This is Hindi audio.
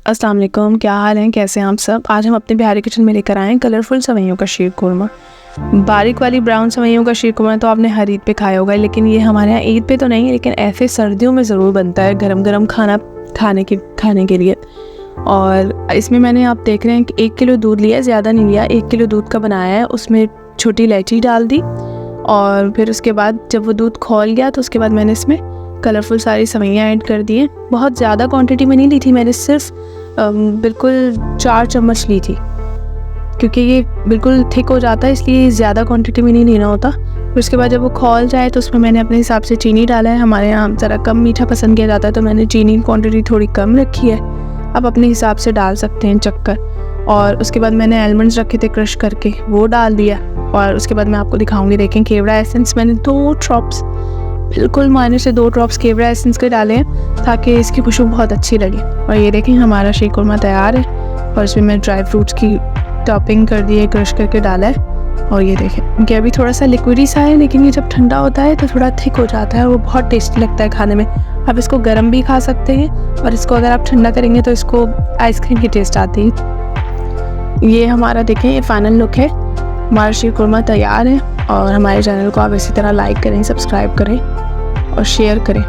अस्सलाम वालेकुम, क्या हाल है, कैसे हैं आप सब। आज हम अपने बिहारी किचन में लेकर आए हैं कलरफुल सेवइयों का शीर कुरमा। बारीक वाली ब्राउन सेवइयों का शीर कुरमा तो आपने हर ईद पे खाया होगा, लेकिन ये हमारे यहाँ ईद पे तो नहीं, लेकिन ऐसे सर्दियों में ज़रूर बनता है गरम गरम खाना खाने के लिए। और इसमें मैंने, आप देख रहे हैं कि 1 किलो दूध लिया, ज़्यादा नहीं लिया, 1 किलो दूध का बनाया है। उसमें छोटी इलायची डाल दी और फिर उसके बाद जब वो दूध खौल गया तो उसके बाद मैंने इसमें कलरफुल सारी सेवइयाँ ऐड कर दी हैं। बहुत ज़्यादा क्वांटिटी में नहीं ली थी मैंने, सिर्फ बिल्कुल 4 चम्मच ली थी, क्योंकि ये बिल्कुल थिक हो जाता है, इसलिए ज़्यादा क्वांटिटी में नहीं लेना होता। फिर उसके बाद जब वो खौल जाए तो उसमें मैंने अपने हिसाब से चीनी डाला है। हमारे यहाँ ज़रा कम मीठा पसंद किया जाता है, तो मैंने चीनी की क्वांटिटी थोड़ी कम रखी है। आप अपने हिसाब से डाल सकते हैं चक्कर। और उसके बाद मैंने आलमंड्स रखे थे क्रश करके, वो डाल दिया। और उसके बाद मैं आपको दिखाऊंगी, देखें केवड़ा एसेंस मैंने 2 ड्रॉप्स, बिल्कुल माइनर से 2 ड्रॉप्स केवड़ा एसेंस के डाले हैं ताकि इसकी खुशबू बहुत अच्छी लगे। और ये देखें हमारा शीर कुरमा तैयार है। और इसमें मैं ड्राई फ्रूट्स की टॉपिंग कर दी है, क्रश करके डाला है। और ये देखें कि अभी थोड़ा सा लिक्विडी सा है, लेकिन ये जब ठंडा होता है तो थोड़ा थिक हो जाता है और वो बहुत टेस्टी लगता है खाने में। आप इसको गर्म भी खा सकते हैं, और इसको अगर आप ठंडा करेंगे तो इसको आइसक्रीम की टेस्ट आती है। ये हमारा देखें, ये फाइनल लुक है। हमारा शीर कुरमा तैयार है। और हमारे चैनल को आप इसी तरह लाइक करें, सब्सक्राइब करें और शेयर करें।